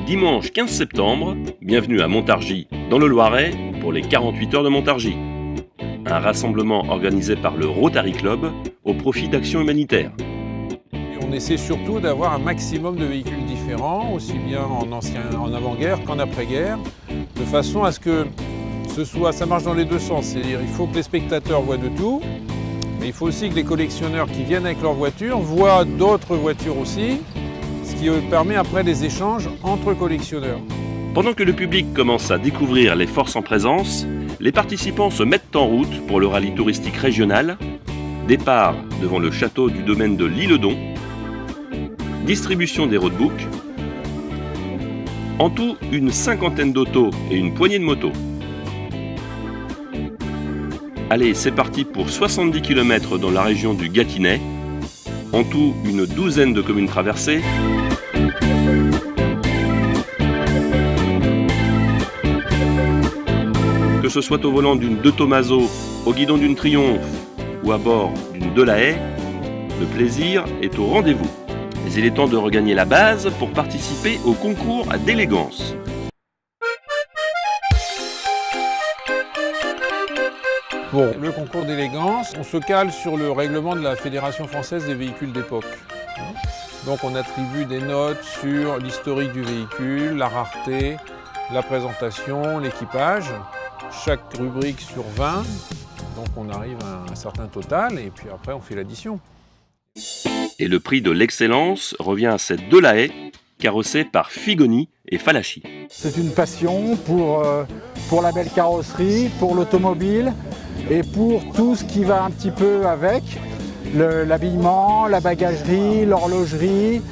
Dimanche 15 septembre, bienvenue à Montargis, dans le Loiret, pour les 48 heures de Montargis. Un rassemblement organisé par le Rotary Club au profit d'actions humanitaires. On essaie surtout d'avoir un maximum de véhicules différents, aussi bien en avant-guerre qu'en après-guerre, de façon à ce que ça marche dans les deux sens. C'est-à-dire il faut que les spectateurs voient de tout, mais il faut aussi que les collectionneurs qui viennent avec leur voiture voient d'autres voitures aussi, ce qui permet après des échanges entre collectionneurs. Pendant que le public commence à découvrir les forces en présence, les participants se mettent en route pour le rallye touristique régional. Départ devant le château du domaine de l'Isle-Don, distribution des roadbooks, en tout une cinquantaine d'autos et une poignée de motos. Allez, c'est parti pour 70 km dans la région du Gâtinais, en tout une douzaine de communes traversées. Que ce soit au volant d'une De Tomaso, au guidon d'une Triomphe ou à bord d'une Delahaye, le plaisir est au rendez-vous. Mais il est temps de regagner la base pour participer au concours d'élégance. Pour le concours d'élégance, on se cale sur le règlement de la Fédération française des véhicules d'époque. Donc on attribue des notes sur l'historique du véhicule, la rareté, la présentation, l'équipage. Chaque rubrique sur 20, donc on arrive à un certain total et puis après on fait l'addition. Et le prix de l'excellence revient à cette Delahaye, carrossée par Figoni et Fallachi. C'est une passion pour la belle carrosserie, pour l'automobile et pour tout ce qui va un petit peu avec, l'habillement, la bagagerie, l'horlogerie,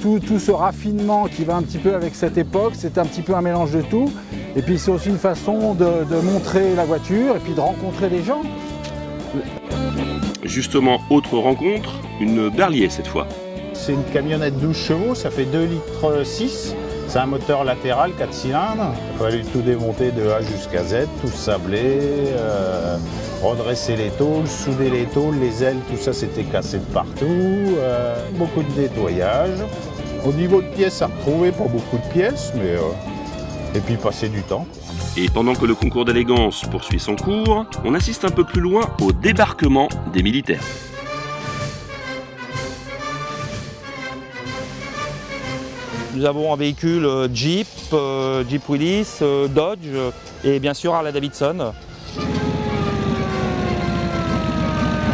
tout ce raffinement qui va un petit peu avec cette époque, c'est un petit peu un mélange de tout. Et puis c'est aussi une façon de montrer la voiture et puis de rencontrer des gens. Justement, autre rencontre, une Berliet cette fois. C'est une camionnette 12 chevaux, ça fait 2,6 litres. C'est un moteur latéral 4 cylindres. Il fallait tout démonter de A jusqu'à Z, tout sabler, redresser les tôles, souder les tôles, les ailes, tout ça c'était cassé de partout. Beaucoup de nettoyage. Au niveau de pièces à retrouver, pas beaucoup de pièces, mais et puis passer du temps. Et pendant que le concours d'élégance poursuit son cours, on assiste un peu plus loin au débarquement des militaires. Nous avons un véhicule Jeep, Jeep Willys, Dodge et bien sûr Harley Davidson.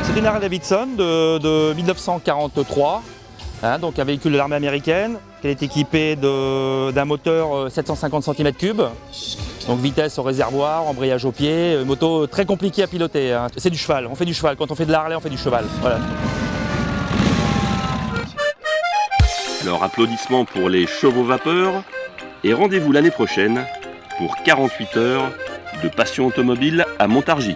C'est une Harley Davidson de 1943, donc un véhicule de l'armée américaine. Elle est équipée d'un moteur 750 cm3, donc vitesse au réservoir, embrayage au pied, moto très compliquée à piloter. C'est du cheval, on fait du cheval. Quand on fait de la Harley, on fait du cheval. Voilà. Alors applaudissements pour les chevaux vapeur et rendez-vous l'année prochaine pour 48 heures de passion automobile à Montargis.